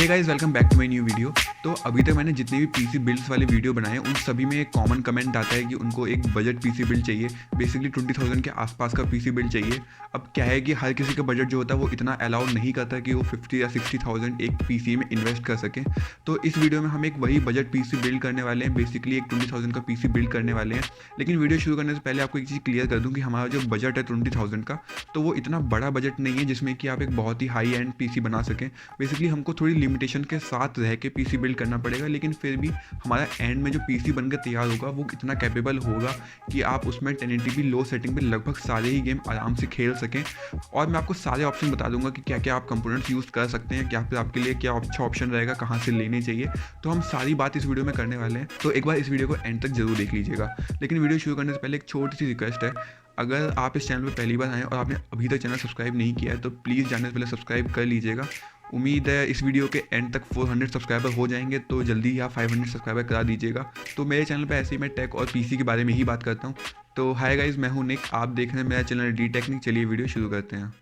Hey guys, welcome back to my new video. तो अभी तक मैंने जितने भी पीसी बिल्ड्स वाले वीडियो बनाए हैं उन सभी में एक कॉमन कमेंट आता है कि उनको एक बजट पीसी बिल्ड चाहिए। बेसिकली 20,000 के आसपास का पीसी बिल्ड चाहिए। अब क्या है कि हर किसी का बजट जो होता है वो इतना अलाउ नहीं करता कि वो 50 या 60,000 एक पीसी में इन्वेस्ट कर सकें। तो इस वीडियो में हम एक वही बजट पीसी बिल्ड करने वाले हैं, बेसिकली एक 20,000 का पीसी बिल्ड करने वाले हैं। लेकिन वीडियो शुरू करने से पहले आपको एक चीज़ क्लियर कर दूँ कि हमारा जो बजट है 20,000 का, तो वो इतना बड़ा बजट नहीं है जिसमें कि आप एक बहुत ही हाई एंड पीसी बना सकें। बेसिकली हमको थोड़ी लिमिटेशन के साथ रह के पीसी बिल्ड करना पड़ेगा, लेकिन फिर भी हमारा एंड में जो पीसी बनकर तैयार होगा वो इतना कैपेबल होगा कि आप उसमें 1080p लो सेटिंग पे लगभग सारे ही गेम आराम से खेल सकें। और मैं आपको सारे ऑप्शन बता दूंगा कि क्या क्या आप कंपोनेंट्स यूज़ कर सकते हैं, क्या फिर आपके लिए क्या अच्छा ऑप्शन रहेगा, कहाँ से लेने चाहिए। तो हम सारी बात इस वीडियो में करने वाले हैं, तो एक बार इस वीडियो को एंड तक जरूर देख लीजिएगा। लेकिन वीडियो शुरू करने से पहले एक छोटी सी रिक्वेस्ट है, अगर आप इस चैनल पर पहली बार आएँ और आपने अभी तक चैनल सब्सक्राइब नहीं किया है तो प्लीज़ जाने से पहले सब्सक्राइब कर लीजिएगा। उम्मीद है इस वीडियो के एंड तक 400 सब्सक्राइबर हो जाएंगे, तो जल्दी ही आप 500 सब्सक्राइबर करा दीजिएगा। तो मेरे चैनल पे ऐसे ही मैं टेक और पीसी के बारे में ही बात करता हूँ। तो हाय गाइस, मैं हूँ निक, आप देख रहे हैं मेरा चैनल डी टेक्निक। चलिए वीडियो शुरू करते हैं।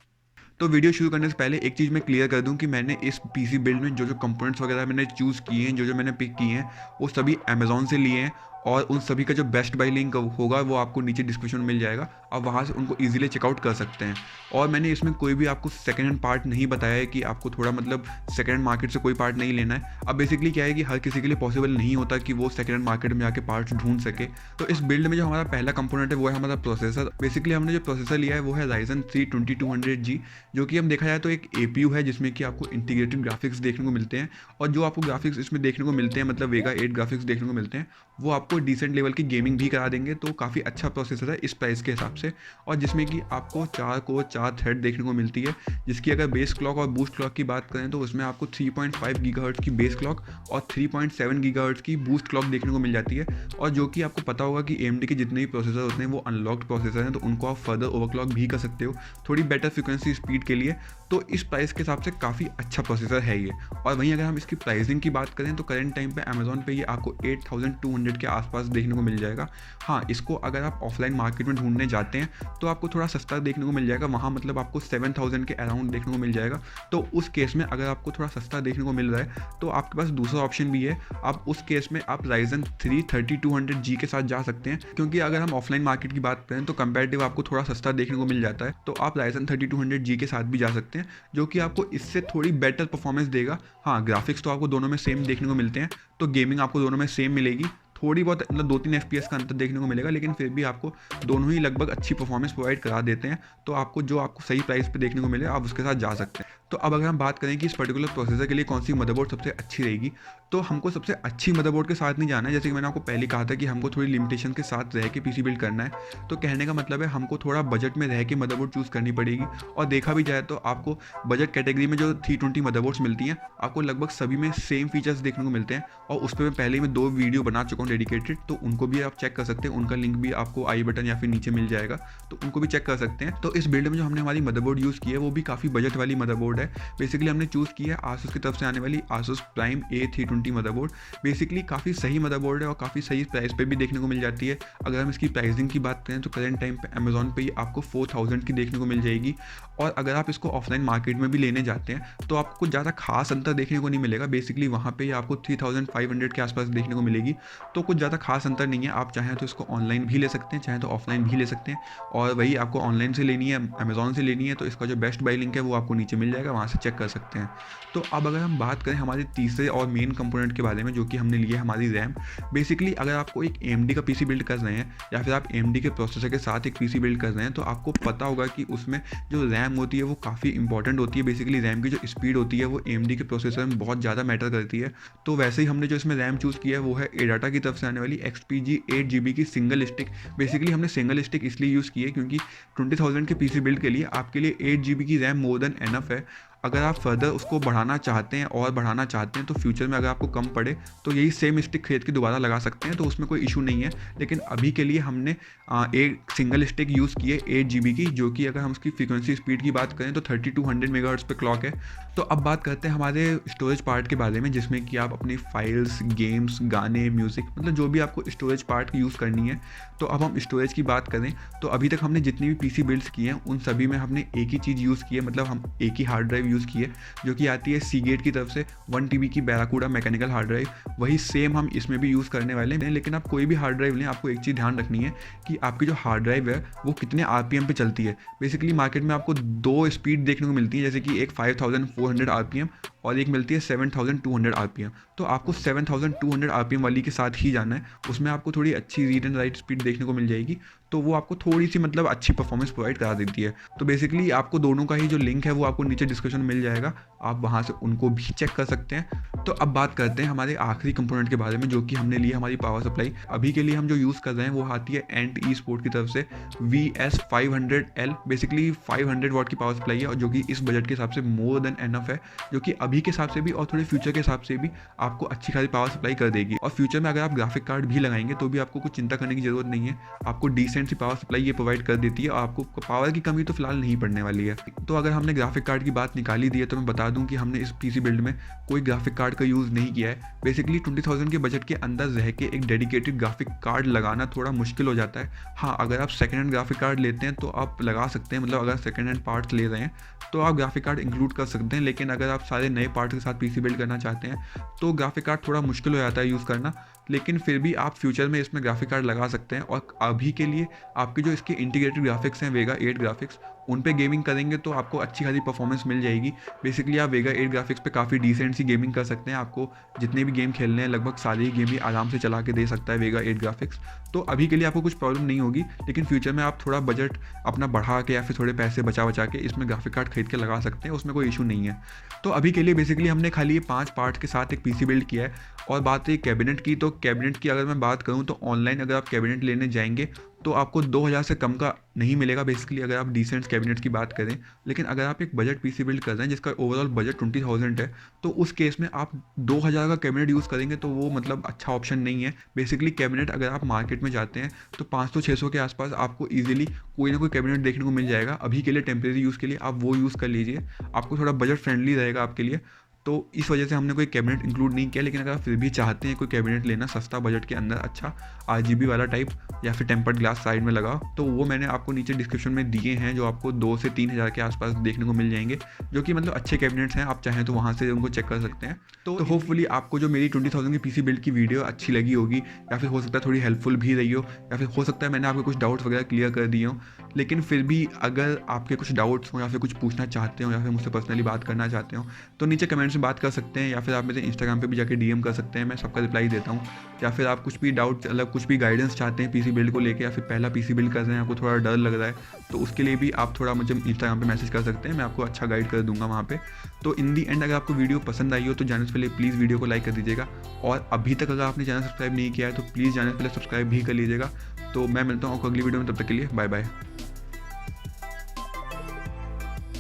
तो वीडियो शुरू करने से पहले एक चीज़ मैं क्लियर कर दूं कि मैंने इस पीसी बिल्ड में जो जो कंपोनेंट्स वगैरह मैंने चूज़ किए हैं, जो जो मैंने पिक किए हैं, वो सभी अमेज़ॉन से लिए हैं। और उन सभी का जो बेस्ट बाय लिंक होगा वो आपको नीचे डिस्क्रिप्शन में मिल जाएगा, आप वहाँ से उनको ईजिली चेकआउट कर सकते हैं। और मैंने इसमें कोई भी आपको सेकेंड हैंड पार्ट नहीं बताया है कि आपको थोड़ा मतलब सेकेंड हैंड मार्केट से कोई पार्ट नहीं लेना है। अब बेसिकली क्या है कि हर किसी के लिए पॉसिबल नहीं होता कि वो सेकेंड हैंड मार्केट में जाके पार्ट्स ढूंढ सके। तो इस बिल्ड में जो हमारा पहला कंपोनेंट है वो है हमारा प्रोसेसर। बेसिकली हमने जो प्रोसेसर लिया है वो है Ryzen 3 2200G, जो कि हम देखा जाए तो एक APU है जिसमें कि आपको इंटीग्रेटेड ग्राफिक्स देखने को मिलते हैं। और जो आपको ग्राफिक्स इसमें देखने को मिलते हैं, मतलब Vega 8 ग्राफिक्स देखने को मिलते हैं, वो आपको डिसेंट लेवल की गेमिंग भी करा देंगे। तो काफ़ी अच्छा प्रोसेसर है इस प्राइस के हिसाब से। और जिसमें कि आपको 4 कोर 4 थ्रेड देखने को मिलती है, जिसकी अगर बेस क्लॉक और बूस्ट क्लॉक की बात करें तो उसमें आपको 3.5 गीगाहर्ट्ज़ की बेस क्लॉक और 3.7 गीगाहर्ट्ज़ की बूस्ट क्लॉक देखने को मिल जाती है। और जो कि आपको पता होगा कि AMD के जितने भी प्रोसेसर होते हैं वो अनलॉक्ड प्रोसेसर हैं, तो उनको आप फर्दर ओवरक्लॉक भी कर सकते हो थोड़ी बेटर फ्रिक्वेंसी स्पीड के लिए। तो इस प्राइस के हिसाब से काफ़ी अच्छा प्रोसेसर है ये। और वहीं अगर हम इसकी प्राइसिंग की बात करें तो करंट टाइम पे अमेज़ॉन पे ये आपको 8,200 के आसपास देखने को मिल जाएगा। हाँ, इसको अगर आप ऑफलाइन मार्केट में ढूंढने जाते हैं तो आपको थोड़ा सस्ता देखने को मिल जाएगा, वहाँ मतलब आपको 7,000 के अराउंड देखने को मिल जाएगा। तो उस केस में अगर आपको थोड़ा सस्ता देखने को मिल रहा है तो आपके पास दूसरा ऑप्शन भी है। आप उस केस में आप Ryzen 3 3200G के साथ जा सकते हैं, क्योंकि अगर हम ऑफलाइन मार्केट की बात करें तो कंपैरेटिव आपको थोड़ा सस्ता देखने को मिल जाता है। तो आप Ryzen 3200G के साथ भी जा सकते हैं, जो कि आपको इससे थोड़ी बेटर परफॉर्मेंस देगा। हाँ, ग्राफिक्स तो आपको दोनों में सेम देखने को मिलते हैं, तो गेमिंग आपको दोनों में सेम मिलेगी। थोड़ी बहुत मतलब 2-3 FPS का अंतर देखने को मिलेगा, लेकिन फिर भी आपको दोनों ही लगभग अच्छी परफॉर्मेंस प्रोवाइड करा देते हैं। तो आपको जो आपको सही प्राइस पे देखने को मिले आप उसके साथ जा सकते हैं। तो अब अगर हम बात करें कि इस पर्टिकुलर प्रोसेसर के लिए कौन सी मदरबोर्ड सबसे अच्छी रहेगी, तो हमको सबसे अच्छी मदरबोर्ड के साथ नहीं जाना है। जैसे कि मैंने आपको पहले कहा था कि हमको थोड़ी लिमिटेशन के साथ रह के पीसी बिल्ड करना है। तो कहने का मतलब है हमको थोड़ा बजट में रह के मदरबोर्ड चूज़ करनी पड़ेगी। और देखा भी जाए तो आपको बजट कैटेगरी में जो 320 मदरबोर्ड्स मिलती हैं, आपको लगभग सभी में सेम फीचर्स देखने को मिलते हैं। और उस पर मैं पहले ही 2 वीडियो बना चुका हूँ डेडिकेटेड, तो उनको भी आप चेक कर सकते हैं। उनका लिंक भी आपको आई बटन या फिर नीचे मिल जाएगा, तो उनको भी चेक कर सकते हैं। तो इस बिल्ड में जो हमने हमारी मदरबोर्ड यूज़ की है वो भी काफ़ी बजट वाली मदरबोर्ड है। बेसिकली हमने चूज़ की है Asus की तरफ से आने वाली Asus Prime A320 motherboard. Basically काफ़ी सही मदरबोर्ड है और काफ़ी सही प्राइस पे भी देखने को मिल जाती है। अगर हम इसकी प्राइसिंग की बात करें तो करंट टाइम पे अमेज़ॉन पे ही आपको 4,000 की देखने को मिल जाएगी। और अगर आप इसको ऑफलाइन मार्केट में भी लेने जाते हैं तो आपको कुछ ज़्यादा खास अंतर देखने को नहीं मिलेगा। बेसिकली वहाँ पे आपको 3,500 के आसपास देखने को मिलेगी, तो कुछ ज़्यादा खास अंतर नहीं है। आप चाहें तो इसको ऑनलाइन भी ले सकते हैं, चाहें तो ऑफलाइन भी ले सकते हैं। और वही आपको ऑनलाइन से लेनी है, अमेज़ॉन से लेनी है, तो इसका जो बेस्ट बाय लिंक है वो आपको नीचे मिल जाएगा, वहाँ से चेक कर सकते हैं। तो अब अगर हम बात करें हमारे तीसरे और मेन कंपोनेंट के बारे में, जो कि हमने लिया हमारी रैम। बेसिकली अगर आपको एक AMD का पीसी बिल्ड कर रहे हैं या फिर आप AMD के प्रोसेसर के साथ एक पीसी बिल्ड कर रहे हैं, तो आपको पता होगा कि उसमें जो रैम होती है वो काफ़ी इंपॉर्टेंट होती है। बेसिकली रैम की जो स्पीड होती है वो AMD के प्रोसेसर में बहुत ज़्यादा मैटर करती है। तो वैसे ही हमने जो इसमें रैम चूज़ किया है वो है एडाटा की तरफ से आने वाली XPG 8GB की सिंगल स्टिक। बेसिकली हमने सिंगल स्टिक इसलिए यूज़ की है क्योंकि 20,000 के पीसी बिल्ड के लिए आपके लिए 8GB की रैम मोर देन एनफ है। अगर आप फर्दर उसको बढ़ाना चाहते हैं और बढ़ाना चाहते हैं तो फ्यूचर में अगर आपको कम पड़े तो यही सेम स्टिक खरीद के दोबारा लगा सकते हैं, तो उसमें कोई इशू नहीं है। लेकिन अभी के लिए हमने एक सिंगल स्टिक यूज़ की है 8GB की, जो कि अगर हम उसकी फ्रीक्वेंसी स्पीड की बात करें तो 3200 मेगाहर्ट्ज़ पे क्लॉक है। तो अब बात करते हैं हमारे स्टोरेज पार्ट के बारे में, जिसमें कि आप अपनी फाइल्स, गेम्स, गाने, म्यूज़िक, मतलब जो भी आपको स्टोरेज पार्ट की यूज़ करनी है। तो अब हम स्टोरेज की बात करें तो अभी तक हमने जितनी भी पीसी बिल्ड्स की हैं उन सभी में हमने एक ही चीज़ यूज़ की है, मतलब हम एक ही हार्ड ड्राइव यूज़ की है, जो कि आती है सीगेट की तरफ से 1 TB की बैराकूडा मैकेनिकल हार्ड ड्राइव। वही सेम हम इसमें भी यूज़ करने वाले हैं। लेकिन आप कोई भी हार्ड ड्राइव लें, आपको एक चीज़ ध्यान रखनी है कि आपकी जो हार्ड ड्राइव है वो कितने RPM पे चलती है। बेसिकली मार्केट में आपको 2 स्पीड देखने को मिलती है, जैसे कि एक 5400 RPM और एक मिलती है 7200 RPM। तो आपको 7200 RPM वाली के साथ ही जाना है, उसमें आपको थोड़ी अच्छी रीड एंड राइट स्पीड देखने को मिल जाएगी, तो वो आपको थोड़ी सी मतलब अच्छी परफॉर्मेंस प्रोवाइड करा देती है। तो बेसिकली आपको दोनों का ही जो लिंक है वो आपको नीचे डिस्क्रिप्शन में मिल जाएगा, आप वहाँ से उनको भी चेक कर सकते हैं। तो अब बात करते हैं हमारे आखिरी कंपोनेंट के बारे में, जो कि हमने लिया हमारी पावर सप्लाई। अभी के लिए हम जो यूज़ कर रहे हैं वो आती है एंट ई स्पोर्ट की तरफ से VS500L। बेसिकली 500 वाट की पावर सप्लाई है, और जो कि इस बजट के हिसाब से मोर देन एनफ है, जो कि अभी के हिसाब से भी और थोड़े फ्यूचर के हिसाब से भी आपको अच्छी खासी पावर सप्लाई कर देगी। और फ्यूचर में अगर आप ग्राफिक कार्ड भी लगाएंगे तो भी आपको कुछ चिंता करने की जरूरत नहीं है, आपको डिसेंट सी पावर सप्लाई ये प्रोवाइड कर देती है, और आपको पावर की कमी तो फिलहाल नहीं पड़ने वाली है। तो अगर हमने ग्राफिक कार्ड की बात निकाली दी है, तो मैं बता दूं कि हमने इस पीसी बिल्ड में कोई ग्राफिक कार्ड का यूज़ नहीं किया है। बेसिकली 20,000 के बजट के अंदर रह के एक डेडिकेटेड ग्राफिक कार्ड लगाना थोड़ा मुश्किल हो जाता है। हाँ, अगर आप सेकेंड हैंड ग्राफिक कार्ड लेते हैं तो आप लगा सकते हैं, मतलब अगर सेकेंड हैंड पार्ट्स ले रहे हैं तो आप ग्राफिक कार्ड इंक्लूड कर सकते हैं। लेकिन अगर आप सारे नए पार्ट्स के साथ पीसी बिल्ड करना चाहते हैं तो ग्राफिक कार्ड थोड़ा मुश्किल हो जाता है यूज़ करना। लेकिन फिर भी आप फ्यूचर में इसमें ग्राफिक कार्ड लगा सकते हैं। और अभी के लिए आपके जो इसके इंटीग्रेटेड ग्राफिक्स हैं वेगा 8 ग्राफिक्स, उन पे गेमिंग करेंगे तो आपको अच्छी खासी परफॉर्मेंस मिल जाएगी। बेसिकली आप वेगा 8 ग्राफिक्स पे काफ़ी डिसेंट सी गेमिंग कर सकते हैं। आपको जितने भी गेम खेलने हैं लगभग सारे ही गेम ही आराम से चला के दे सकता है वेगा 8 ग्राफिक्स। तो अभी के लिए आपको कुछ प्रॉब्लम नहीं होगी, लेकिन फ्यूचर में आप थोड़ा बजट अपना बढ़ा के या फिर थोड़े पैसे बचा के इसमें ग्राफिक कार्ड खरीद के लगा सकते हैं, उसमें कोई इशू नहीं है। तो अभी के लिए बेसिकली हमने खाली ये 5 पार्ट के साथ एक पीसी बिल्ड किया है। और बात है कैबिनेट की, तो कैबिनेट की अगर मैं बात करूँ तो ऑनलाइन अगर आप कैबिनेट लेने जाएंगे तो आपको 2000 से कम का नहीं मिलेगा, बेसिकली अगर आप डिसेंट कैबिनेट्स की बात करें। लेकिन अगर आप एक बजट पीसी बिल्ड कर रहे हैं जिसका ओवरऑल बजट 20,000 है, तो उस केस में आप 2000 का कैबिनेट यूज़ करेंगे तो वो मतलब अच्छा ऑप्शन नहीं है। बेसिकली कैबिनेट अगर आप मार्केट में जाते हैं तो 500-600 के आसपास आपको ईजिली कोई ना कोई कैबिनेट देखने को मिल जाएगा। अभी के लिए टेम्प्रेरी यूज़ के लिए आप वो यूज़ कर लीजिए, आपको थोड़ा बजट फ्रेंडली रहेगा आपके लिए। तो इस वजह से हमने कोई कैबिनेट इंक्लूड नहीं किया। लेकिन अगर आप फिर भी चाहते हैं कोई कैबिनेट लेना सस्ता बजट के अंदर, अच्छा RGB वाला टाइप या फिर टेम्पर्ड ग्लास साइड में लगा, तो वो मैंने आपको नीचे डिस्क्रिप्शन में दिए हैं, जो आपको 2 से 3 हज़ार के आसपास देखने को मिल जाएंगे, जो कि मतलब अच्छे कैबिनेट्स हैं। आप चाहें तो वहाँ से उनको चेक कर सकते हैं। तो होपफुली आपको जो मेरी 20,000 की पीसी बिल्ड की वीडियो अच्छी लगी होगी, या फिर हो सकता है थोड़ी हेल्पफुल भी रही हो, या फिर हो सकता है मैंने आपके कुछ डाउट्स वगैरह क्लियर कर दिए हों। लेकिन फिर भी अगर आपके कुछ डाउट्स हों या फिर कुछ पूछना चाहते हो या फिर मुझसे पर्सनली बात करना चाहते हो, तो नीचे कमेंट्स में बात कर सकते हैं, या फिर आप मेरे इंस्टाग्राम पे भी जाके DM कर सकते हैं, मैं सबका रिप्लाई देता हूँ। या फिर आप कुछ भी डाउट मतलब कुछ भी गाइडेंस चाहते हैं पीसी बिल्ड को लेके, या फिर पहला पीसी बिल्ड कर रहे हैं, आपको थोड़ा डर लग रहा है, तो उसके लिए भी आप थोड़ा मुझे इंस्टाग्राम पे मैसेज कर सकते हैं, मैं आपको अच्छा गाइड कर दूंगा वहाँ पे। तो इन दी एंड अगर आपको वीडियो पसंद आई हो तो जाने से पहले प्लीज़ वीडियो को लाइक कर दीजिएगा, और अभी तक अगर आपने चैनल सब्सक्राइब नहीं किया है तो प्लीज़ जाने से पहले सब्सक्राइब भी कर लीजिएगा। तो मैं मिलता हूँ आपको अगली वीडियो में, तब तक के लिए बाय बाय।